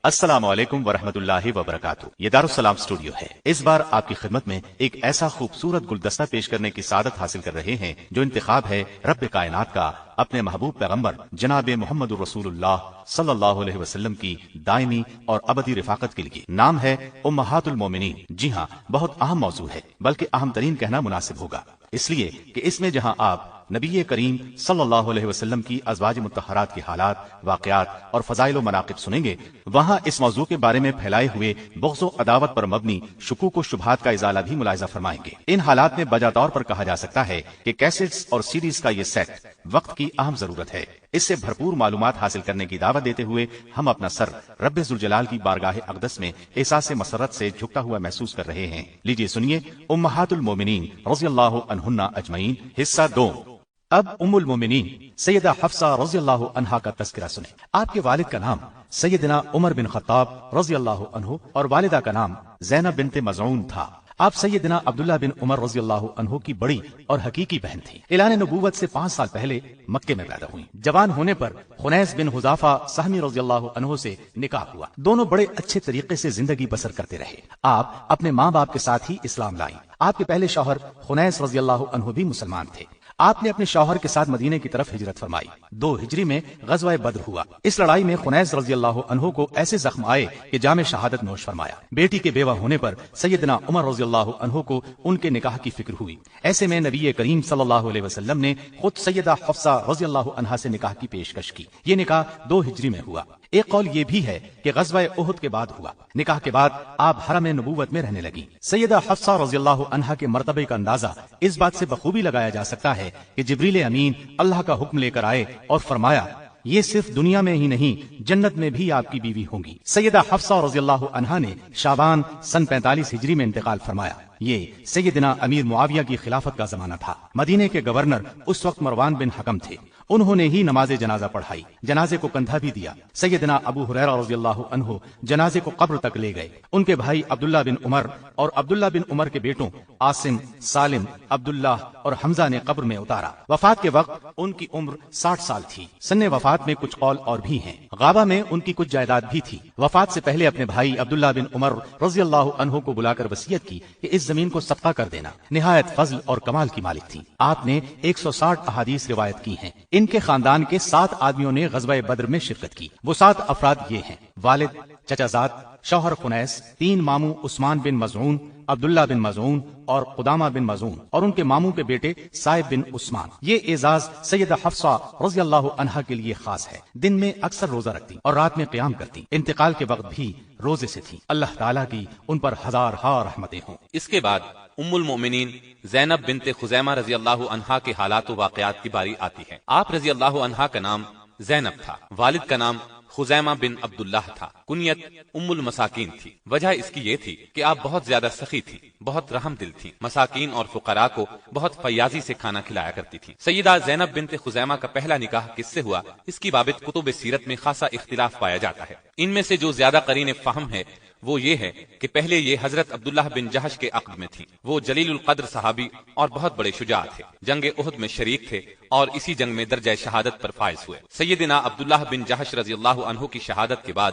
السلام علیکم ورحمۃ اللہ وبرکاتہ۔ یہ دارالسلام اسٹوڈیو ہے۔ اس بار آپ کی خدمت میں ایک ایسا خوبصورت گلدستہ پیش کرنے کی سعادت حاصل کر رہے ہیں جو انتخاب ہے رب کائنات کا اپنے محبوب پیغمبر جناب محمد رسول اللہ صلی اللہ علیہ وسلم کی دائمی اور ابدی رفاقت کے لیے۔ نام ہے امہات المومنین۔ جی ہاں، بہت اہم موضوع ہے، بلکہ اہم ترین کہنا مناسب ہوگا، اس لیے کہ اس میں جہاں آپ نبی کریم صلی اللہ علیہ وسلم کی ازواج مطہرات کے حالات، واقعات اور فضائل و مناقب سنیں گے، وہاں اس موضوع کے بارے میں پھیلائے ہوئے بغض و عداوت پر مبنی شکوک و شبہات کا ازالہ بھی ملاحظہ فرمائیں گے۔ ان حالات میں بجا طور پر کہا جا سکتا ہے کہ کیسٹس اور سیڈیز کا یہ سیٹ وقت کی اہم ضرورت ہے۔ اس سے بھرپور معلومات حاصل کرنے کی دعوت دیتے ہوئے ہم اپنا سر رب ذوالجلال کی بارگاہ اقدس میں احساس مسرت سے جھکتا ہوا محسوس کر رہے ہیں۔ لیجیے سنیے امہات المومنین رضی اللہ عنہن اجمعین، حصہ 2۔ اب ام المومنین سیدہ حفصہ رضی اللہ عنہا کا تذکرہ سنیں۔ آپ کے والد کا نام سیدنا عمر بن خطاب رضی اللہ عنہ اور والدہ کا نام زینب بنت مزعون تھا۔ آپ سیدنا عبداللہ بن عمر رضی اللہ عنہ کی بڑی اور حقیقی بہن تھی۔ اعلان نبوت سے 5 سال پہلے مکے میں پیدا ہوئی۔ جوان ہونے پر خنیس بن حذافہ سہمی رضی اللہ عنہ سے نکاح ہوا۔ دونوں بڑے اچھے طریقے سے زندگی بسر کرتے رہے۔ آپ اپنے ماں باپ کے ساتھ ہی اسلام لائیں۔ آپ کے پہلے شوہر خنیس رضی اللہ عنہ بھی مسلمان تھے۔ آپ نے اپنے شوہر کے ساتھ مدینے کی طرف ہجرت فرمائی۔ 2 ہجری میں غزوہ بدر ہوا۔ اس لڑائی میں خنیس رضی اللہ عنہ کو ایسے زخم آئے کہ جام شہادت نوش فرمایا۔ بیٹی کے بیوہ ہونے پر سیدنا عمر رضی اللہ عنہ کو ان کے نکاح کی فکر ہوئی۔ ایسے میں نبی کریم صلی اللہ علیہ وسلم نے خود سیدہ حفصہ رضی اللہ عنہا سے نکاح کی پیشکش کی۔ یہ نکاح 2 ہجری میں ہوا۔ ایک قول یہ بھی ہے کہ غزوہ احد کے بعد ہوا۔ نکاح کے بعد آپ حرم نبوت میں رہنے لگیں۔ سیدہ حفصہ رضی اللہ عنہا کے مرتبے کا اندازہ اس بات سے بخوبی لگایا جا سکتا ہے کہ جبریل امین اللہ کا حکم لے کر آئے اور فرمایا یہ صرف دنیا میں ہی نہیں جنت میں بھی آپ کی بیوی ہوں گی۔ سیدہ حفصہ رضی اللہ عنہا نے شعبان سن 45 ہجری میں انتقال فرمایا۔ یہ سیدنا امیر معاویہ کی خلافت کا زمانہ تھا۔ مدینے کے گورنر اس وقت مروان بن حکم تھے۔ انہوں نے ہی نماز جنازہ پڑھائی، جنازے کو کندھا بھی دیا۔ سیدنا ابو ہریرہ رضی اللہ عنہ جنازے کو قبر تک لے گئے۔ ان کے بھائی عبداللہ بن عمر اور عبداللہ بن عمر کے بیٹوں عاصم، سالم، عبداللہ اور حمزہ نے قبر میں اتارا۔ وفات کے وقت ان کی عمر 60 سال تھی۔ سن وفات میں کچھ قول اور بھی ہیں۔ غابہ میں ان کی کچھ جائیداد بھی تھی۔ وفات سے پہلے اپنے بھائی عبداللہ بن عمر رضی اللہ عنہ کو بلا کر وصیت کی کہ اس زمین کو صدقہ کر دینا۔ نہایت فضل اور کمال کی مالک تھی۔ آپ نے 160 احادیث روایت کی ہیں۔ ان کے خاندان کے 7 آدمیوں نے غزوہ بدر میں شرکت کی۔ وہ 7 افراد یہ ہیں: والد، چچا زاد، شوہر خنیس، 3 ماموں عثمان بن مزعون، عبداللہ بن مزعون اور قدامہ بن مزعون اور ان کے ماموں کے بیٹے صائب بن عثمان۔ یہ اعزاز سیدہ حفصہ رضی اللہ عنہا کے لیے خاص ہے۔ دن میں اکثر روزہ رکھتی اور رات میں قیام کرتی۔ انتقال کے وقت بھی روزے سے تھی۔ اللہ تعالیٰ کی ان پر ہزار ہا رحمتیں ہوں۔ اس کے بعد ام المؤمنین زینب بنت خزیمہ رضی اللہ عنہا کے حالات و واقعات کی باری آتی ہے۔ آپ رضی اللہ عنہا کا نام زینب تھا۔ والد کا نام خزیمہ بن عبداللہ تھا۔ کنیت ام المساکین تھی۔ وجہ اس کی یہ تھی کہ آپ بہت زیادہ سخی تھی، بہت رحم دل تھی، مساکین اور فقراء کو بہت فیاضی سے کھانا کھلایا کرتی تھی۔ سیدہ زینب بنت خزیمہ کا پہلا نکاح کس سے ہوا، اس کی بابت کتب سیرت میں خاصا اختلاف پایا جاتا ہے۔ ان میں سے جو زیادہ قرین فہم ہے وہ یہ ہے کہ پہلے یہ حضرت عبداللہ بن جہش کے عقد میں تھی۔ وہ جلیل القدر صحابی اور بہت بڑے شجاع تھے۔ جنگ احد میں شریک تھے اور اسی جنگ میں درجہ شہادت پر فائز ہوئے۔ سیدنا عبداللہ بن جہش رضی اللہ عنہ کی شہادت کے بعد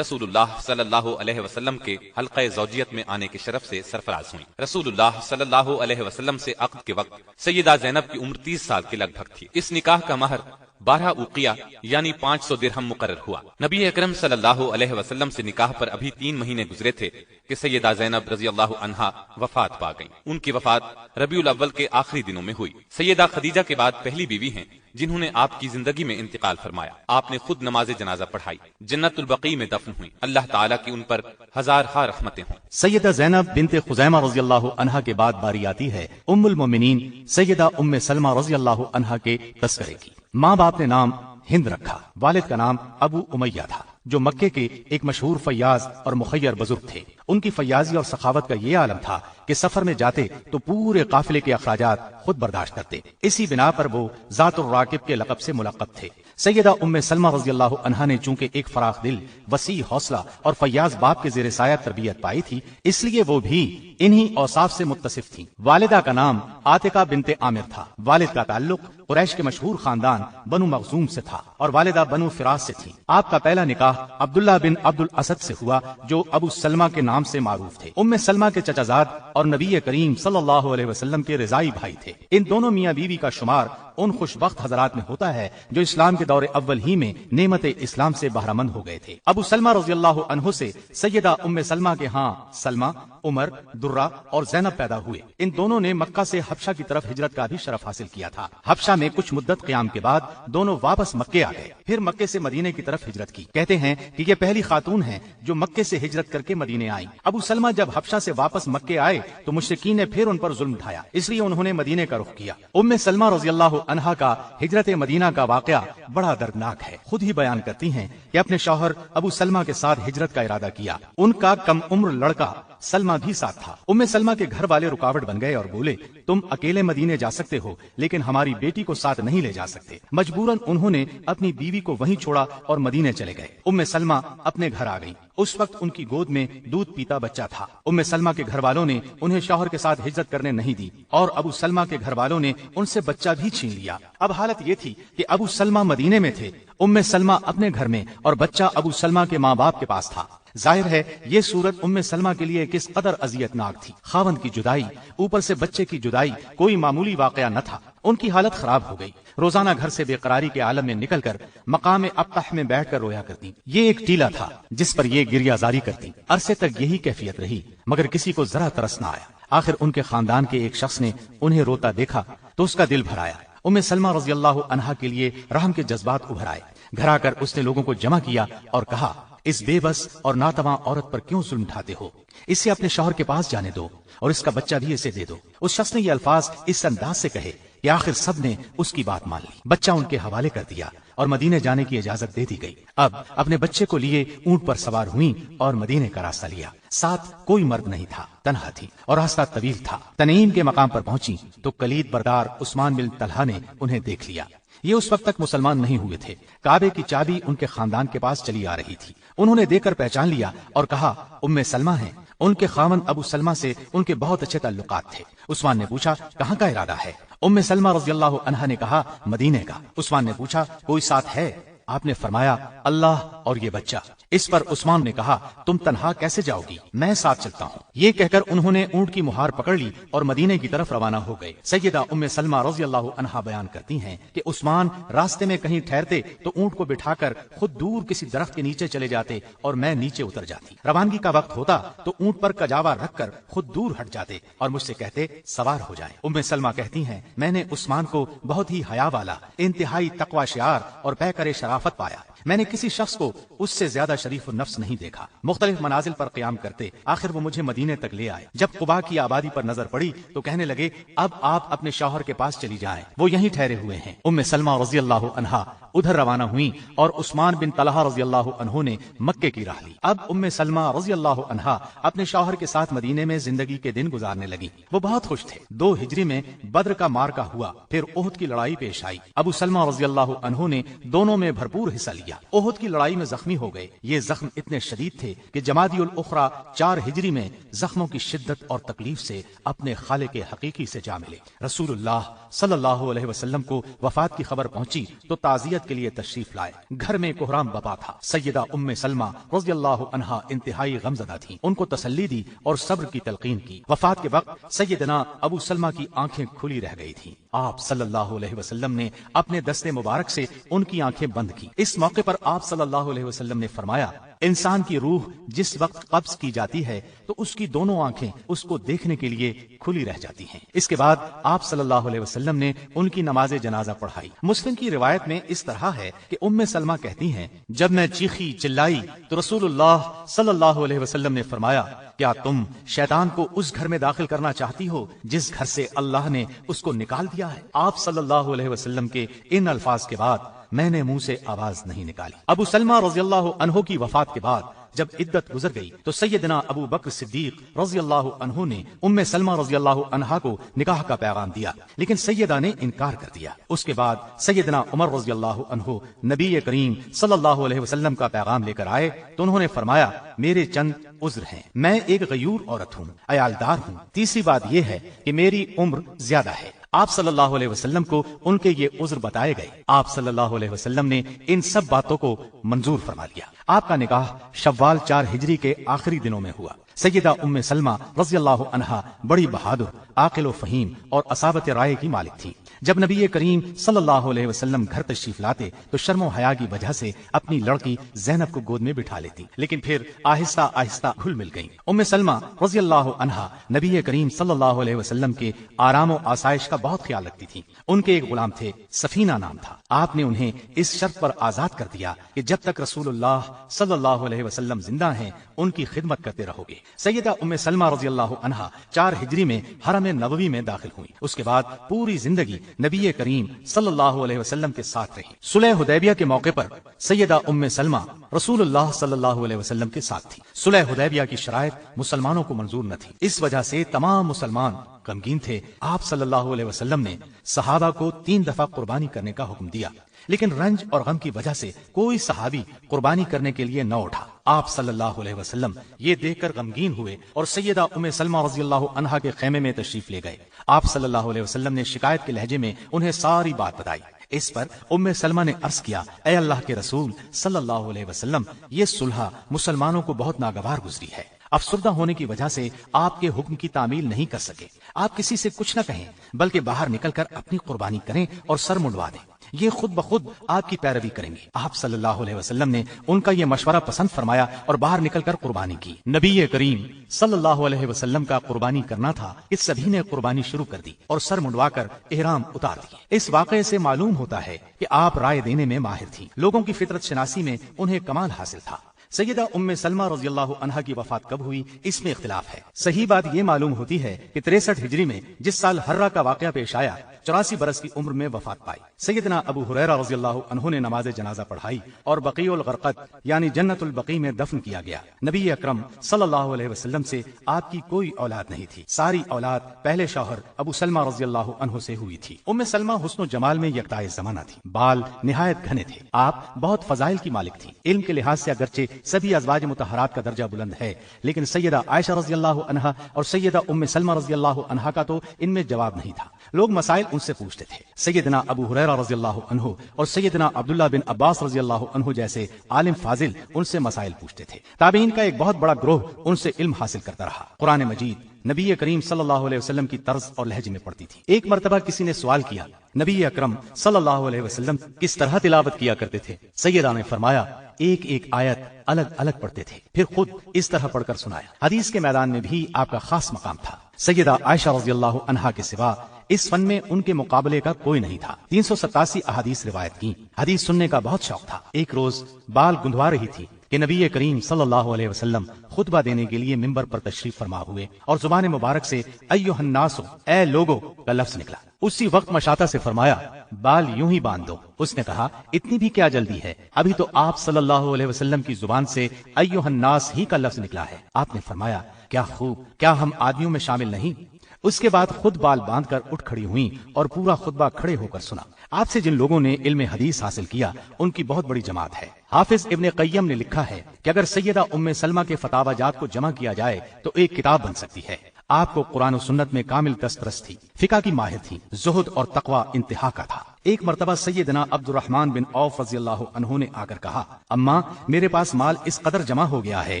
رسول اللہ صلی اللہ علیہ وسلم کے حلقہ زوجیت میں آنے کے شرف سے سرفراز ہوئیں۔ رسول اللہ صلی اللہ علیہ وسلم سے عقد کے وقت سیدہ زینب کی عمر 30 سال کے لگ بھگ تھی۔ اس نکاح کا مہر 12 اوقیہ یعنی 500 درہم مقرر ہوا۔ نبی اکرم صلی اللہ علیہ وسلم سے نکاح پر ابھی 3 مہینے گزرے تھے کہ سیدہ زینب رضی اللہ عنہا وفات پا گئیں۔ ان کی وفات ربیع الاول کے آخری دنوں میں ہوئی۔ سیدہ خدیجہ کے بعد پہلی بیوی ہیں جنہوں نے آپ کی زندگی میں انتقال فرمایا۔ آپ نے خود نماز جنازہ پڑھائی، جنت البقیع میں دفن ہوئی۔ اللہ تعالیٰ کی ان پر ہزار ہا رحمتیں ہوں۔ سیدہ زینب بنت خزیمہ رضی اللہ عنہا کے بعد باری آتی ہے ام المومنین سیدہ ام سلمہ رضی اللہ عنہا کے تذکرے کی۔ ماں باپ نے نام ہند رکھا۔ والد کا نام ابو امیہ تھا جو مکے کے ایک مشہور فیاض اور مخیر بزرگ تھے۔ ان کی فیاضی اور سخاوت کا یہ عالم تھا کہ سفر میں جاتے تو پورے قافلے کے اخراجات خود برداشت کرتے۔ اسی بنا پر وہ ذات الراکب کے لقب سے ملقب تھے۔ سیدہ ام سلمہ رضی اللہ عنہا نے چونکہ ایک فراخ دل، وسیع حوصلہ اور فیاض باپ کے زیر سایہ تربیت پائی تھی، اس لیے وہ بھی انہی اوصاف سے متصف تھیں۔ والدہ کا نام عاتقہ بنت عامر تھا۔ والد کا تعلق قریش کے مشہور خاندان بنو مخزوم سے تھا اور والدہ بنو فراس سے تھی۔ آپ کا پہلا نکاح عبداللہ بن عبد الاسد سے ہوا جو ابو سلمہ کے نام سے معروف تھے۔ ام سلمہ کے چچا زاد اور نبی کریم صلی اللہ علیہ وسلم کے رضائی بھائی تھے۔ ان دونوں میاں بیوی کا شمار ان خوش بخت حضرات میں ہوتا ہے جو اسلام کے دور اول ہی میں نعمت اسلام سے بہرمند ہو گئے تھے۔ ابو سلمہ رضی اللہ عنہ سے سیدہ ام سلمہ کے ہاں سلمہ، عمر، درہ اور زینب پیدا ہوئے۔ ان دونوں نے مکہ سے حبشہ کی طرف ہجرت کا بھی شرف حاصل کیا تھا۔ حبشہ میں کچھ مدت قیام کے بعد دونوں واپس مکے آ گئے، پھر مکے سے مدینے کی طرف ہجرت کی۔ کہتے ہیں کہ یہ پہلی خاتون ہیں جو مکے سے ہجرت کر کے مدینے آئیں۔ ابو سلمہ جب حبشہ سے واپس مکے آئے تو مشرکین نے پھر ان پر ظلم ڈھایا، اس لیے انہوں نے مدینے کا رخ کیا۔ ام سلمہ رضی اللہ عنہا کا ہجرت مدینہ کا واقعہ بڑا دردناک ہے۔ خود ہی بیان کرتی ہیں کہ اپنے شوہر ابو سلمہ کے ساتھ ہجرت کا ارادہ کیا، ان کا کم عمر لڑکا سلمہ بھی ساتھ تھا۔ ام سلمہ کے گھر والے رکاوٹ بن گئے اور بولے تم اکیلے مدینے جا سکتے ہو لیکن ہماری بیٹی کو ساتھ نہیں لے جا سکتے۔ مجبوراً انہوں نے اپنی بیوی کو وہیں چھوڑا اور مدینے چلے گئے۔ ام سلمہ اپنے گھر آ گئی۔ اس وقت ان کی گود میں دودھ پیتا بچہ تھا۔ ام سلمہ کے گھر والوں نے انہیں شوہر کے ساتھ ہجرت کرنے نہیں دی اور ابو سلمہ کے گھر والوں نے ان سے بچہ بھی چھین لیا۔ اب حالت یہ تھی کہ ابو سلمہ مدینے میں تھے، ام سلمہ اپنے گھر میں اور بچہ ابو سلمہ کے ماں باپ کے پاس تھا۔ ظاہر ہے یہ صورت ام سلمہ کے لیے کس قدر اذیت ناک تھی۔ خاوند کی جدائی، اوپر سے بچے کی جدائی کوئی معمولی واقعہ نہ تھا۔ ان کی حالت خراب ہو گئی، روزانہ گھر سے بے قراری کے عالم میں نکل کر مقام ابطح میں بیٹھ کر رویا کرتی۔ یہ ایک ٹیلا تھا جس پر یہ گریہ زاری کرتی۔ عرصے تک یہی کیفیت رہی مگر کسی کو ذرا ترس نہ آیا۔ آخر ان کے خاندان کے ایک شخص نے انہیں روتا دیکھا تو اس کا دل بھر آیا۔ ام سلمہ رضی اللہ عنہا کے لیے رحم کے جذبات ابھر آئے۔ گھر آ کر اس نے لوگوں کو جمع کیا اور کہا اس بے بس اور ناتواں عورت پر کیوں ظلم ڈھاتے ہو؟ اسے اپنے شوہر کے پاس جانے دو اور اس کا بچہ بھی اسے دے دو۔ اس شخص نے یہ الفاظ اس انداز سے کہے کہ آخر سب نے اس کی بات مان لی۔ بچہ ان کے حوالے کر دیا اور مدینے جانے کی اجازت دے دی گئی۔ اب اپنے بچے کو لیے اونٹ پر سوار ہوئیں اور مدینے کا راستہ لیا۔ ساتھ کوئی مرد نہیں تھا، تنہا تھی اور راستہ طویل تھا۔ تنعیم کے مقام پر پہنچی تو کلید بردار عثمان بن طلحہ نے انہیں دیکھ لیا۔ یہ اس وقت تک مسلمان نہیں ہوئے تھے۔ کعبے کی چابی ان کے خاندان کے پاس چلی آ رہی تھی۔ انہوں نے دیکھ کر پہچان لیا اور کہا ام سلمہ ہیں۔ ان کے خاوند ابو سلمہ سے ان کے بہت اچھے تعلقات تھے۔ عثمان نے پوچھا کہاں کا ارادہ ہے؟ ام سلمہ رضی اللہ عنہا نے کہا مدینے کا۔ عثمان نے پوچھا کوئی ساتھ ہے؟ آپ نے فرمایا اللہ اور یہ بچہ۔ اس پر عثمان نے کہا تم تنہا کیسے جاؤ گی؟ میں ساتھ چلتا ہوں۔ یہ کہہ کر انہوں نے اونٹ کی مہار پکڑ لی اور مدینے کی طرف روانہ ہو گئے۔ سیدہ ام سلمہ رضی اللہ عنہا بیان کرتی ہیں کہ عثمان راستے میں کہیں ٹھہرتے تو اونٹ کو بٹھا کر خود دور کسی درخت کے نیچے چلے جاتے اور میں نیچے اتر جاتی۔ روانگی کا وقت ہوتا تو اونٹ پر کجاوا رکھ کر خود دور ہٹ جاتے اور مجھ سے کہتے سوار ہو جائیں۔ ام سلمہ کہتی ہیں میں نے عثمان کو بہت ہی حیا والا، انتہائی تقوی شعار اور پیکر شرافت پایا۔ میں نے کسی شخص کو اس سے زیادہ شریف النفس نہیں دیکھا۔ مختلف منازل پر قیام کرتے، آخر وہ مجھے مدینے تک لے آئے۔ جب قباء کی آبادی پر نظر پڑی تو کہنے لگے اب آپ اپنے شوہر کے پاس چلی جائیں، وہ یہیں ٹھہرے ہوئے ہیں۔ ام سلمہ رضی اللہ عنہا ادھر روانہ ہوئیں اور عثمان بن طلحہ رضی اللہ عنہ نے مکے کی راہ لی۔ اب ام سلمہ رضی اللہ عنہا اپنے شوہر کے ساتھ مدینے میں زندگی کے دن گزارنے لگی۔ وہ بہت خوش تھے۔ 2 ہجری میں بدر کا معرکہ ہوا، پھر احد کی لڑائی پیش آئی۔ ابو سلمہ رضی اللہ عنہ نے دونوں میں بھرپور حصہ لیا۔ احد کی لڑائی میں زخمی ہو گئے۔ یہ زخم اتنے شدید تھے کہ جمادی الاخری 4 ہجری میں زخموں کی شدت اور تکلیف سے اپنے خالق حقیقی سے جا ملے۔ رسول اللہ صلی اللہ علیہ وسلم کو وفات کی خبر پہنچی تو تعزیت کے لیے تشریف لائے۔ گھر میں کوہرام بپا تھا۔ سیدہ ام سلمہ رضی اللہ عنہا انتہائی غمزدہ تھیں۔ ان کو تسلی دی اور صبر کی تلقین کی۔ وفات کے وقت سیدنا ابو سلمہ کی آنکھیں کھلی رہ گئی تھیں۔ آپ صلی اللہ علیہ وسلم نے اپنے دست مبارک سے ان کی آنکھیں بند کی۔ اس موقع پر آپ صلی اللہ علیہ وسلم نے فرمایا انسان کی روح جس وقت قبض کی جاتی ہے تو اس کی دونوں آنکھیں اس کو دیکھنے کے لیے کھلی رہ جاتی ہیں۔ اس کے بعد آپ صلی اللہ علیہ وسلم نے ان کی نماز جنازہ پڑھائی۔ مسلم کی روایت میں اس طرح ہے کہ ام سلمہ کہتی ہیں جب میں چیخی چلائی تو رسول اللہ صلی اللہ علیہ وسلم نے فرمایا کیا تم شیطان کو اس گھر میں داخل کرنا چاہتی ہو جس گھر سے اللہ نے اس کو نکال دیا ہے؟ آپ صلی اللہ علیہ وسلم کے ان الفاظ کے بعد میں نے منہ سے آواز نہیں نکالی۔ ابو سلمہ رضی اللہ عنہ کی وفات کے بعد جب عدت گزر گئی تو سیدنا ابو بکر صدیق رضی اللہ عنہ نے ام سلمہ رضی اللہ عنہا کو نکاح کا پیغام دیا، لیکن سیدہ نے انکار کر دیا۔ اس کے بعد سیدنا عمر رضی اللہ عنہ نبی کریم صلی اللہ علیہ وسلم کا پیغام لے کر آئے تو انہوں نے فرمایا میرے چند عذر ہیں، میں ایک غیور عورت ہوں، عیالدار ہوں، تیسری بات یہ ہے کہ میری عمر زیادہ ہے، آپ صلی اللہ علیہ وسلم کو ان کے یہ عذر بتائے گئے۔ آپ صلی اللہ علیہ وسلم نے ان سب باتوں کو منظور فرما لیا۔ آپ کا نکاح شوال 4 ہجری کے آخری دنوں میں ہوا۔ سیدہ ام سلمہ رضی اللہ عنہا بڑی بہادر، عاقل و فہیم اور اصابت رائے کی مالک تھی۔ جب نبی کریم صلی اللہ علیہ وسلم گھر تشریف لاتے تو شرم و حیا کی وجہ سے اپنی لڑکی زینب کو گود میں بٹھا لیتی، لیکن پھر آہستہ آہستہ گھل مل گئیں۔ ام سلمہ رضی اللہ عنہا نبی کریم صلی اللہ علیہ وسلم کے آرام و آسائش کا بہت خیال رکھتی تھی۔ ان کے ایک غلام تھے، سفینہ نام تھا۔ آپ نے انہیں اس شرط پر آزاد کر دیا کہ جب تک رسول اللہ صلی اللہ علیہ وسلم زندہ ہیں ان کی خدمت کرتے رہو گے۔ سیدہ ام سلمہ رضی اللہ عنہا 4 ہجری میں حرم نبوی میں داخل ہوئی۔ اس کے بعد پوری زندگی نبی کریم صلی اللہ علیہ وسلم کے ساتھ رہی۔ صلح حدیبیہ کے موقع پر سیدہ ام سلمہ رسول اللہ صلی اللہ علیہ وسلم کے ساتھ تھی۔ صلح حدیبیہ کی شرائط مسلمانوں کو منظور نہ تھی، اس وجہ سے تمام مسلمان غمگین تھے۔ آپ صلی اللہ علیہ وسلم نے صحابہ کو 3 دفعہ قربانی کرنے کا حکم دیا، لیکن رنج اور غم کی وجہ سے کوئی صحابی قربانی کرنے کے لیے نہ اٹھا۔ آپ صلی اللہ علیہ وسلم یہ دیکھ کر غمگین ہوئے اور سیدہ ام سلمہ رضی اللہ عنہا کے خیمے میں تشریف لے گئے۔ آپ صلی اللہ علیہ وسلم نے شکایت کے لہجے میں انہیں ساری بات بتائی۔ اس پر ام سلمہ نے عرض کیا، اے اللہ کے رسول صلی اللہ علیہ وسلم، یہ صلح مسلمانوں کو بہت ناگوار گزری ہے۔ افسردہ ہونے کی وجہ سے آپ کے حکم کی تعمیل نہیں کر سکے۔ آپ کسی سے کچھ نہ کہیں بلکہ باہر نکل کر اپنی قربانی کریں اور سر منڈوا دیں، یہ خود بخود آپ کی پیروی کریں گے۔ آپ صلی اللہ علیہ وسلم نے ان کا یہ مشورہ پسند فرمایا اور باہر نکل کر قربانی کی۔ نبی کریم صلی اللہ علیہ وسلم کا قربانی کرنا تھا کہ سبھی نے قربانی شروع کر دی اور سر منڈوا کر احرام اتار دیے۔ اس واقعے سے معلوم ہوتا ہے کہ آپ رائے دینے میں ماہر تھی، لوگوں کی فطرت شناسی میں انہیں کمال حاصل تھا۔ سیدہ ام سلمہ رضی اللہ عنہا کی وفات کب ہوئی اس میں اختلاف ہے۔ صحیح بات یہ معلوم ہوتی ہے کہ 63 ہجری میں جس سال حرہ کا واقعہ پیش آیا 84 برس کی عمر میں وفات پائی۔ سیدنا ابو ہریرہ رضی اللہ عنہ نے نماز جنازہ پڑھائی اور بقیع الغرقد یعنی جنت البقیع میں دفن کیا گیا۔ نبی اکرم صلی اللہ علیہ وسلم سے آپ کی کوئی اولاد نہیں تھی، ساری اولاد پہلے شوہر ابو سلمہ رضی اللہ عنہ سے ہوئی تھی۔ ام سلمہ حسن و جمال میں یکتائے زمانہ تھی، بال نہایت گھنے تھے، آپ بہت فضائل کی مالک تھی۔ علم کے لحاظ سے اگرچہ سبھی ازواج مطہرات کا درجہ بلند ہے، لیکن سیدہ عائشہ رضی اللہ عنہا اور سیدہ ام سلمہ رضی اللہ عنہا کا تو ان میں جواب نہیں تھا، لوگ مسائل ان سے پوچھتے تھے۔ سیدنا ابو ہریرہ رضی اللہ عنہ اور سیدنا عبداللہ بن عباس رضی اللہ عنہ جیسے عالم فاضل ان سے مسائل پوچھتے تھے۔ تابعین کا ایک بہت بڑا گروہ ان سے علم حاصل کرتا رہا۔ قرآن مجید نبی کریم صلی اللہ علیہ وسلم کی طرز اور لہجے میں پڑھتی تھی۔ ایک مرتبہ کسی نے سوال کیا، نبی اکرم صلی اللہ علیہ وسلم کس طرح تلاوت کیا کرتے تھے؟ سیدہ نے فرمایا، ایک ایک آیت الگ الگ پڑھتے تھے، پھر خود اس طرح پڑھ کر سنایا۔ حدیث کے میدان میں بھی آپ کا خاص مقام تھا۔ سیدہ عائشہ رضی اللہ عنہا کے سوا اس فن میں ان کے مقابلے کا کوئی نہیں تھا۔ 387 احادیث روایت کی۔ حدیث سننے کا بہت شوق تھا۔ ایک روز بال گندوا رہی تھی کہ نبی کریم صلی اللہ علیہ وسلم خطبہ دینے کے لیے منبر پر تشریف فرما ہوئے اور زبان مبارک سے ایھا الناس، اے لوگو کا لفظ نکلا۔ اسی وقت مشاطہ سے فرمایا، بال یوں ہی باندھ دو۔ اس نے کہا، اتنی بھی کیا جلدی ہے، ابھی تو آپ صلی اللہ علیہ وسلم کی زبان سے ایھا الناس ہی کا لفظ نکلا ہے۔ آپ نے فرمایا، کیا خوب، کیا ہم آدمیوں میں شامل نہیں؟ اس کے بعد خود بال باندھ کر اٹھ کھڑی ہوئیں اور پورا خطبہ کھڑے ہو کر سنا۔ آپ سے جن لوگوں نے علم حدیث حاصل کیا ان کی بہت بڑی جماعت ہے۔ حافظ ابن قیم نے لکھا ہے کہ اگر سیدہ ام سلمہ کے فتاوی جات کو جمع کیا جائے تو ایک کتاب بن سکتی ہے۔ آپ کو قرآن و سنت میں کامل دسترس تھی، فقہ کی ماہر تھی، زہد اور تقوی انتہا کا تھا۔ ایک مرتبہ سیدنا عبد الرحمن بن عوف رضی اللہ عنہ نے آ کر کہا، اماں میرے پاس مال اس قدر جمع ہو گیا ہے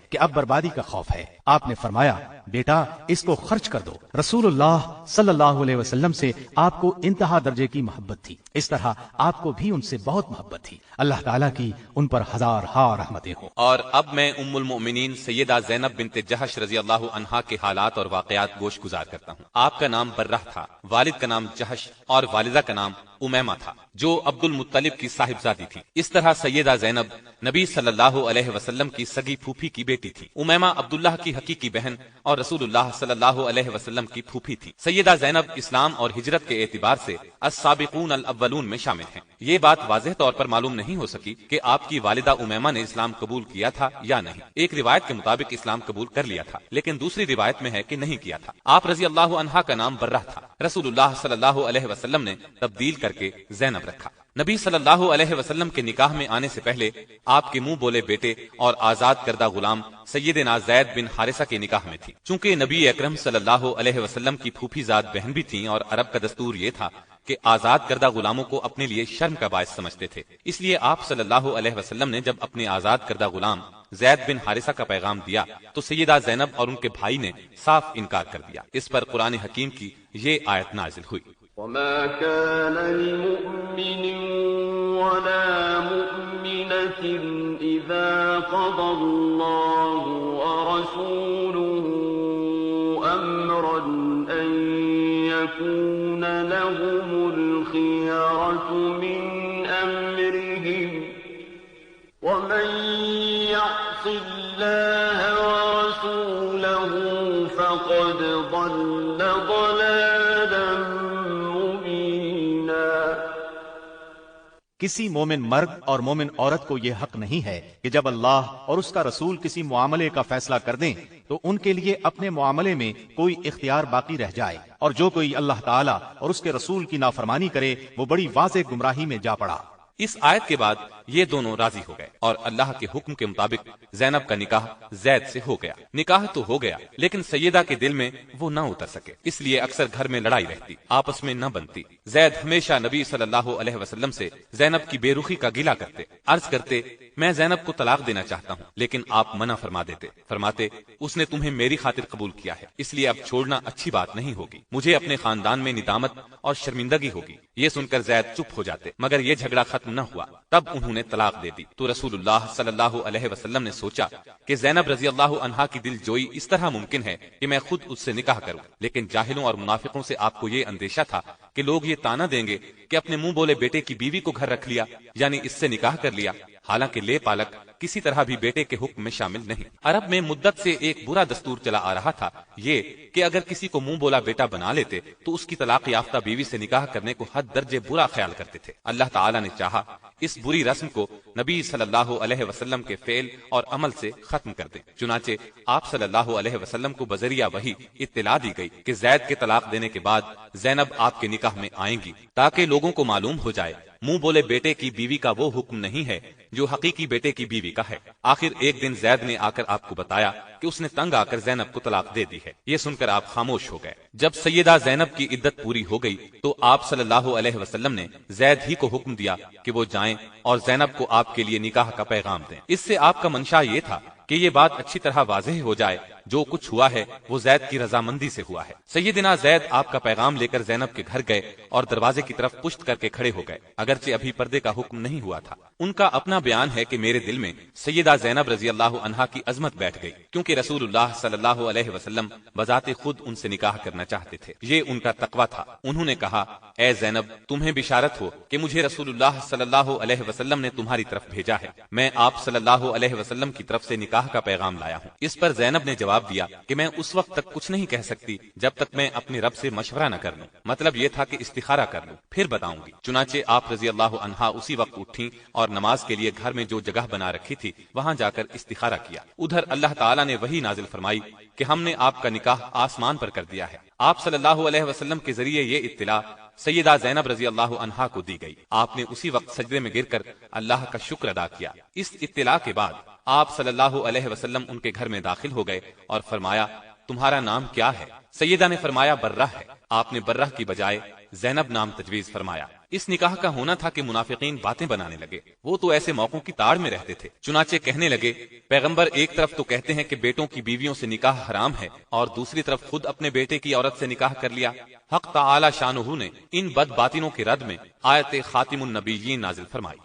کہ اب بربادی کا خوف ہے۔ آپ نے فرمایا، بیٹا اس کو خرچ کر دو۔ رسول اللہ صلی اللہ علیہ وسلم سے آپ کو انتہا درجے کی محبت تھی، اس طرح آپ کو بھی ان سے بہت محبت تھی۔ اللہ تعالیٰ کی ان پر ہزار ہاں رحمتیں ہوں۔ اور اب میں ام المؤمنین سیدہ زینب بنت جہش رضی اللہ عنہا کے حالات اور واقعات گوش گزار کرتا ہوں۔ آپ کا نام برہ تھا، والد کا نام جہش اور والدہ کا نام امیمہ تھا جو عبد المطلب کی صاحبزادی تھی۔ اس طرح سیدہ زینب نبی صلی اللہ علیہ وسلم کی سگی پھوپھی کی بیٹی تھی۔ امیمہ عبداللہ کی حقیقی بہن اور رسول اللہ صلی اللہ علیہ وسلم کی پھوپھی تھی۔ سیدہ زینب اسلام اور ہجرت کے اعتبار سے السابقون الاولون میں شامل ہیں۔ یہ بات واضح طور پر معلوم نہیں نہیں ہو سکی کہ آپ کی والدہ امیمہ نے اسلام قبول کیا تھا یا نہیں۔ ایک روایت کے مطابق اسلام قبول کر لیا تھا، لیکن دوسری روایت میں ہے کہ نہیں کیا تھا۔ آپ رضی اللہ عنہا کا نام برہ تھا، رسول اللہ صلی اللہ علیہ وسلم نے تبدیل کر کے زینب رکھا۔ نبی صلی اللہ علیہ وسلم کے نکاح میں آنے سے پہلے آپ کے منہ بولے بیٹے اور آزاد کردہ غلام سیدنا زید بن حارثہ کے نکاح میں تھی۔ چونکہ نبی اکرم صلی اللہ علیہ وسلم کی پھوپھی زاد بہن بھی تھیں اور عرب کا دستور یہ تھا کہ آزاد کردہ غلاموں کو اپنے لیے شرم کا باعث سمجھتے تھے، اس لیے آپ صلی اللہ علیہ وسلم نے جب اپنے آزاد کردہ غلام زید بن حارثہ کا پیغام دیا تو سیدہ زینب اور ان کے بھائی نے صاف انکار کر دیا۔ اس پر قرآن حکیم کی یہ آیت نازل ہوئی۔ وما كان لمؤمن ولا مؤمنة إذا قضى الله ورسوله أمرا أن يكون لهم الخيرة من أمرهم ومن يعص الله ورسوله فقد ضل ضلالا کسی مومن مرد اور مومن عورت کو یہ حق نہیں ہے کہ جب اللہ اور اس کا رسول کسی معاملے کا فیصلہ کر دیں تو ان کے لیے اپنے معاملے میں کوئی اختیار باقی رہ جائے، اور جو کوئی اللہ تعالیٰ اور اس کے رسول کی نافرمانی کرے وہ بڑی واضح گمراہی میں جا پڑا۔ اس آیت کے بعد یہ دونوں راضی ہو گئے اور اللہ کے حکم کے مطابق زینب کا نکاح زید سے ہو گیا۔ نکاح تو ہو گیا لیکن سیدہ کے دل میں وہ نہ اتر سکے، اس لیے اکثر گھر میں لڑائی رہتی، آپس میں نہ بنتی۔ زید ہمیشہ نبی صلی اللہ علیہ وسلم سے زینب کی بے رخی کا گلہ کرتے، عرض کرتے میں زینب کو طلاق دینا چاہتا ہوں، لیکن آپ منع فرما دیتے، فرماتے اس نے تمہیں میری خاطر قبول کیا ہے، اس لیے اب چھوڑنا اچھی بات نہیں ہوگی، مجھے اپنے خاندان میں ندامت اور شرمندگی ہوگی۔ یہ سن کر زید چپ ہو جاتے، مگر یہ جھگڑا ختم نہ ہوا، تب انہوں نے طلاق دے دی۔ تو رسول اللہ صلی اللہ علیہ وسلم نے سوچا کہ زینب رضی اللہ عنہا کی دل جوئی اس طرح ممکن ہے کہ میں خود اس سے نکاح کروں، لیکن جاہلوں اور منافقوں سے آپ کو یہ اندیشہ تھا کہ لوگ یہ تانا دیں گے کہ اپنے منہ بولے بیٹے کی بیوی کو گھر رکھ لیا، یعنی اس سے نکاح کر لیا، حالانکہ لے پالک کسی طرح بھی بیٹے کے حکم میں شامل نہیں۔ عرب میں مدت سے ایک برا دستور چلا آ رہا تھا، یہ کہ اگر کسی کو منہ بولا بیٹا بنا لیتے تو اس کی طلاق یافتہ بیوی سے نکاح کرنے کو حد درجے برا خیال کرتے تھے۔ اللہ تعالیٰ نے چاہا اس بری رسم کو نبی صلی اللہ علیہ وسلم کے فعل اور عمل سے ختم کر دیں، چنانچہ آپ صلی اللہ علیہ وسلم کو بذریعہ وحی اطلاع دی گئی کہ زید کے طلاق دینے کے بعد زینب آپ کے نکاح میں آئیں گی، تاکہ لوگوں کو معلوم ہو جائے منہ بولے بیٹے کی بیوی کا وہ حکم نہیں ہے جو حقیقی بیٹے کی بیوی کا ہے۔ آخر ایک دن زید نے آ کر آپ کو بتایا کہ اس نے تنگ آ کر زینب کو طلاق دے دی ہے۔ یہ سن کر آپ خاموش ہو گئے۔ جب سیدہ زینب کی عدت پوری ہو گئی تو آپ صلی اللہ علیہ وسلم نے زید ہی کو حکم دیا کہ وہ جائیں اور زینب کو آپ کے لیے نکاح کا پیغام دیں۔ اس سے آپ کا منشا یہ تھا کہ یہ بات اچھی طرح واضح ہو جائے جو کچھ ہوا ہے وہ زید کی رضامندی سے ہوا ہے۔ سیدنا زید آپ کا پیغام لے کر زینب کے گھر گئے اور دروازے کی طرف پشت کر کے کھڑے ہو گئے، اگرچہ ابھی پردے کا حکم نہیں ہوا تھا۔ ان کا اپنا بیان ہے کہ میرے دل میں سیدہ زینب رضی اللہ عنہا کی عظمت بیٹھ گئی، کیونکہ رسول اللہ صلی اللہ علیہ وسلم بذات خود ان سے نکاح کرنا چاہتے تھے، یہ ان کا تقویٰ تھا۔ انہوں نے کہا اے زینب تمہیں بشارت ہو کہ مجھے رسول اللہ صلی اللہ علیہ وسلم نے تمہاری طرف بھیجا ہے، میں آپ صلی اللہ علیہ وسلم کی طرف سے نکاح کا پیغام لایا ہوں۔ اس پر زینب نے جواب دیا کہ میں اس وقت تک کچھ نہیں کہہ سکتی جب تک میں اپنے رب سے مشورہ نہ کر لوں، مطلب یہ تھا کہ استخارہ کر لوں، پھر بتاؤں گی۔ چنانچہ آپ رضی اللہ عنہا اسی وقت اٹھیں اور نماز کے لیے گھر میں جو جگہ بنا رکھی تھی وہاں جا کر استخارہ کیا۔ ادھر اللہ تعالیٰ نے وحی نازل فرمائی کہ ہم نے آپ کا نکاح آسمان پر کر دیا ہے۔ آپ صلی اللہ علیہ وسلم کے ذریعے یہ اطلاع سیدہ زینب رضی اللہ عنہا کو دی گئی۔ آپ نے اسی وقت سجدے میں گر کر اللہ کا شکر ادا کیا۔ اس اطلاع کے بعد آپ صلی اللہ علیہ وسلم ان کے گھر میں داخل ہو گئے اور فرمایا تمہارا نام کیا ہے؟ سیدہ نے فرمایا برہ ہے۔ آپ نے برہ کی بجائے زینب نام تجویز فرمایا۔ اس نکاح کا ہونا تھا کہ منافقین باتیں بنانے لگے، وہ تو ایسے موقعوں کی تاڑ میں رہتے تھے، چنانچہ کہنے لگے پیغمبر ایک طرف تو کہتے ہیں کہ بیٹوں کی بیویوں سے نکاح حرام ہے اور دوسری طرف خود اپنے بیٹے کی عورت سے نکاح کر لیا۔ حق تعالی شانہ نے ان بد باطنوں کے رد میں آیت خاتم النبیین نازل فرمائی۔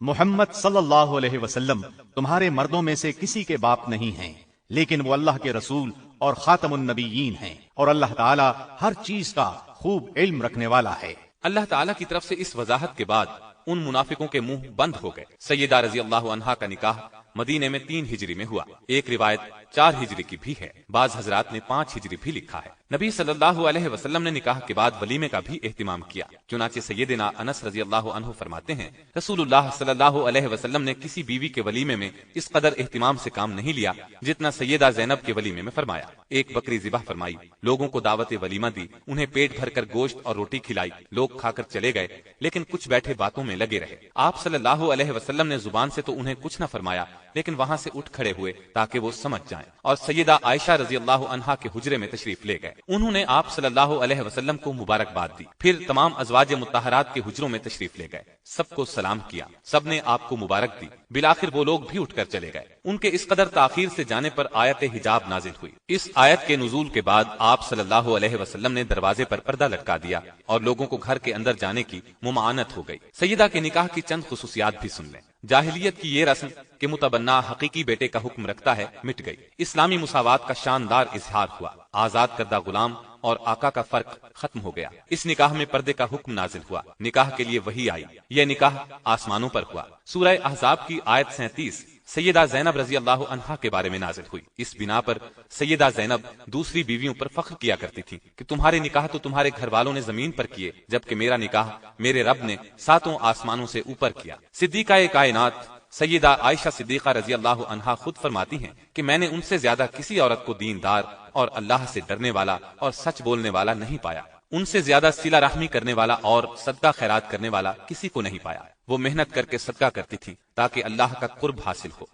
محمد صلی اللہ علیہ وسلم تمہارے مردوں میں سے کسی کے باپ نہیں ہیں، لیکن وہ اللہ کے رسول اور خاتم النبیین ہیں، اور اللہ تعالیٰ ہر چیز کا خوب علم رکھنے والا ہے۔ اللہ تعالیٰ کی طرف سے اس وضاحت کے بعد ان منافقوں کے منہ بند ہو گئے۔ سیدہ رضی اللہ عنہا کا نکاح مدینے میں 3 ہجری میں ہوا، ایک روایت 4 ہجری کی بھی ہے، بعض حضرات نے 5 ہجری بھی لکھا ہے۔ نبی صلی اللہ علیہ وسلم نے نکاح کے بعد ولیمے کا بھی اہتمام کیا، چنانچہ سیدنا انس رضی اللہ عنہ فرماتے ہیں رسول اللہ صلی اللہ علیہ وسلم نے کسی بیوی کے ولیمے میں اس قدر اہتمام سے کام نہیں لیا جتنا سیدہ زینب کے ولیمے میں فرمایا۔ ایک بکری ذبح فرمائی، لوگوں کو دعوت ولیمہ دی، انہیں پیٹ بھر کر گوشت اور روٹی کھلائی، لوگ کھا کر چلے گئے، لیکن کچھ بیٹھے باتوں میں لگے رہے۔ آپ صلی اللہ علیہ وسلم نے زبان سے تو انہیں کچھ نہ فرمایا، لیکن وہاں سے اٹھ کھڑے ہوئے تاکہ وہ سمجھ جائیں، اور سیدہ عائشہ رضی اللہ عنہا کے حجرے میں تشریف لے گئے۔ انہوں نے آپ صلی اللہ علیہ وسلم کو مبارکباد دی، پھر تمام ازواج مطہرات کے حجروں میں تشریف لے گئے، سب کو سلام کیا، سب نے آپ کو مبارک دی، بالآخر وہ لوگ بھی اٹھ کر چلے گئے۔ ان کے اس قدر تاخیر سے جانے پر آیت حجاب نازل ہوئی۔ اس آیت کے نزول کے بعد آپ صلی اللہ علیہ وسلم نے دروازے پر پردہ لٹکا دیا اور لوگوں کو گھر کے اندر جانے کی ممانعت ہو گئی۔ سیدہ کے نکاح کی چند خصوصیات بھی سن لیں۔ جاہلیت کی یہ رسم کہ متبنہ حقیقی بیٹے کا حکم رکھتا ہے مٹ گئی، اسلامی مساوات کا شاندار اظہار ہوا، آزاد کردہ غلام اور آقا کا فرق ختم ہو گیا۔ اس نکاح میں پردے کا حکم نازل ہوا، نکاح کے لیے وحی آئی، یہ نکاح آسمانوں پر ہوا۔ سورہ احزاب کی آیت 37 سیدہ زینب رضی اللہ عنہا کے بارے میں نازل ہوئی۔ اس بنا پر سیدہ زینب دوسری بیویوں پر فخر کیا کرتی تھی کہ تمہارے نکاح تو تمہارے گھر والوں نے زمین پر کیے، جبکہ میرا نکاح میرے رب نے 7 آسمانوں سے اوپر کیا۔ صدیقہ کائنات سیدہ عائشہ صدیقہ رضی اللہ عنہا خود فرماتی ہیں کہ میں نے ان سے زیادہ کسی عورت کو دیندار اور اللہ سے ڈرنے والا اور سچ بولنے والا نہیں پایا، ان سے زیادہ صلہ رحمی کرنے والا اور صدقہ خیرات کرنے والا کسی کو نہیں پایا۔ وہ محنت کر کے صدقہ کرتی تھی تاکہ اللہ کا قرب حاصل ہو۔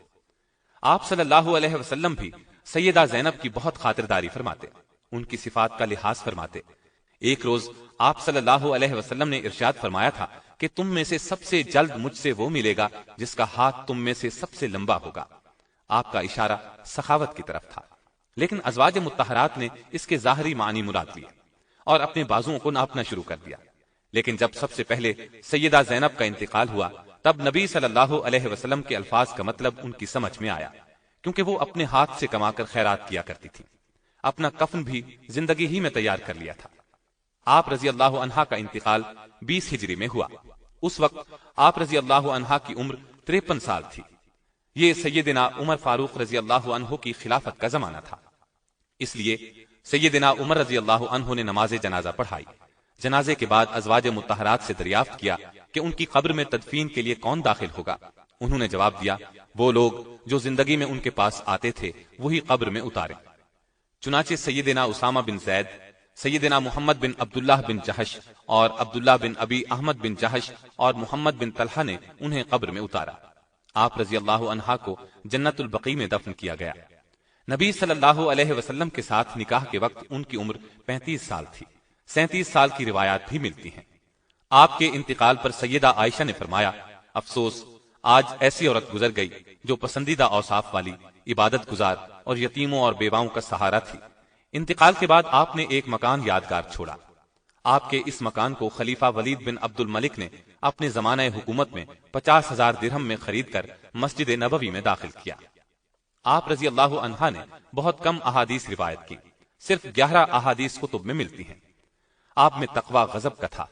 آپ صلی اللہ علیہ وسلم بھی سیدہ زینب کی بہت خاطرداری فرماتے، ان کی صفات کا لحاظ فرماتے۔ ایک روز آپ صلی اللہ علیہ وسلم نے ارشاد فرمایا تھا کہ تم میں سے سب سے جلد مجھ سے وہ ملے گا جس کا ہاتھ تم میں سے سب سے لمبا ہوگا۔ آپ کا اشارہ سخاوت کی طرف تھا، لیکن ازواج مطہرات نے اس کے ظاہری معنی مراد لیے اور اپنے بازوؤں کو ناپنا شروع کر دیا۔ لیکن جب سب سے پہلے سیدہ زینب کا انتقال ہوا تب نبی صلی اللہ علیہ وسلم کے الفاظ کا مطلب ان کی سمجھ میں آیا، کیونکہ وہ اپنے ہاتھ سے کما کر خیرات کیا کرتی تھی، اپنا کفن بھی زندگی ہی میں تیار کر لیا تھا۔ آپ رضی اللہ عنہا کا انتقال 20 ہجری میں ہوا۔ اس وقت آپ رضی اللہ عنہا کی عمر 53 سال تھی۔ یہ سیدنا عمر فاروق رضی اللہ عنہ کی خلافت کا زمانہ تھا، اس لیے سیدنا عمر رضی اللہ عنہ نے نماز جنازہ پڑھائی۔ جنازے کے بعد ازواج مطہرات سے دریافت کیا کہ ان کی قبر میں تدفین کے لیے کون داخل ہوگا۔ انہوں نے جواب دیا، وہ لوگ جو زندگی میں ان کے پاس آتے تھے وہی قبر میں اتارے۔ چنانچہ سیدنا اسامہ بن زید، سیدنا محمد بن عبداللہ بن جہش اور عبداللہ بن ابی احمد بن جہش اور محمد بن طلحہ نے انہیں قبر میں اتارا۔ آپ رضی اللہ عنہا کو جنت البقیع میں دفن کیا گیا۔ نبی صلی اللہ علیہ وسلم کے ساتھ نکاح کے وقت ان کی عمر 35 سال تھی، 37 سال کی روایات بھی ملتی ہیں۔ آپ کے انتقال پر سیدہ عائشہ نے فرمایا، افسوس آج ایسی عورت گزر گئی جو پسندیدہ اوصاف والی، عبادت گزار اور یتیموں اور بیواؤں کا سہارا تھی۔ انتقال کے بعد آپ نے ایک مکان یادگار چھوڑا۔ آپ کے اس مکان کو خلیفہ ولید بن عبد الملک نے اپنے زمانہ حکومت میں 50,000 درہم میں خرید کر مسجد نبوی میں داخل کیا۔ آپ رضی اللہ عنہا نے بہت کم احادیث روایت کی، صرف 11 احادیث کتب میں ملتی ہیں۔ آپ میں تقوی غضب کا تھا،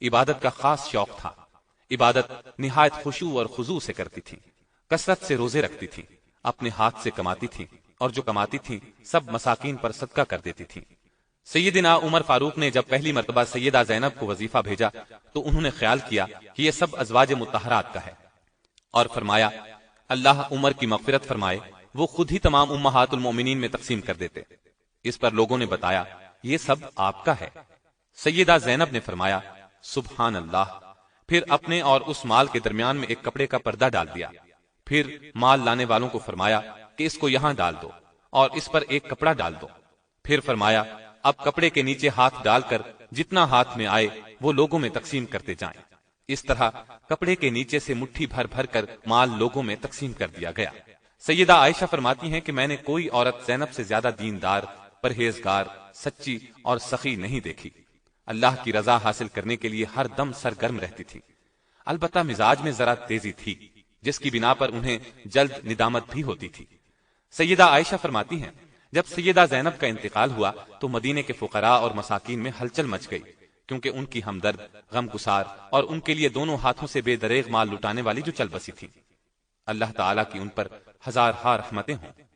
عبادت کا خاص شوق تھا، عبادت نہایت خشوع اور خضوع سے کرتی تھی، کثرت سے روزے رکھتی تھی، اپنے ہاتھ سے کماتی تھی اور جو کماتی تھی سب مساکین پر صدقہ کر دیتی تھی۔ سیدنا عمر فاروق نے جب پہلی مرتبہ سیدہ زینب کو وظیفہ بھیجا تو انہوں نے خیال کیا کہ یہ سب ازواج مطہرات کا ہے، اور فرمایا اللہ عمر کی مغفرت فرمائے، وہ خود ہی تمام امہات المومنین میں تقسیم کر دیتے۔ اس پر لوگوں نے بتایا یہ سب آپ کا ہے۔ سیدہ زینب نے فرمایا سبحان اللہ، پھر اپنے اور اس مال کے درمیان میں ایک کپڑے کا پردہ ڈال دیا، پھر مال لانے والوں کو فرمایا کہ اس کو یہاں ڈال دو اور اس پر ایک کپڑا ڈال دو، پھر فرمایا اب کپڑے کے نیچے ہاتھ ڈال کر جتنا ہاتھ میں آئے وہ لوگوں میں تقسیم کرتے جائیں۔ اس طرح کپڑے کے نیچے سے مٹھی بھر بھر کر مال لوگوں میں تقسیم کر دیا گیا۔ سیدہ عائشہ فرماتی ہیں کہ میں نے کوئی عورت زینب سے زیادہ دیندار، پرہیزگار، سچی اور سخی نہیں دیکھی۔ اللہ کی رضا حاصل کرنے کے لیے ہر دم سرگرم رہتی تھی۔ البتہ مزاج میں ذرا تیزی تھی، جس کی بنا پر انہیں جلد ندامت بھی ہوتی تھی۔ سیدہ عائشہ فرماتی ہیں جب سیدہ زینب کا انتقال ہوا تو مدینے کے فقراء اور مساکین میں ہلچل مچ گئی، کیونکہ ان کی ہمدرد، غم گسار اور ان کے لیے دونوں ہاتھوں سے بے دریغ مال لٹانے والی جو چل بسی تھی۔ اللہ تعالیٰ کی ان پر ہزار ہا رحمتیں ہوں۔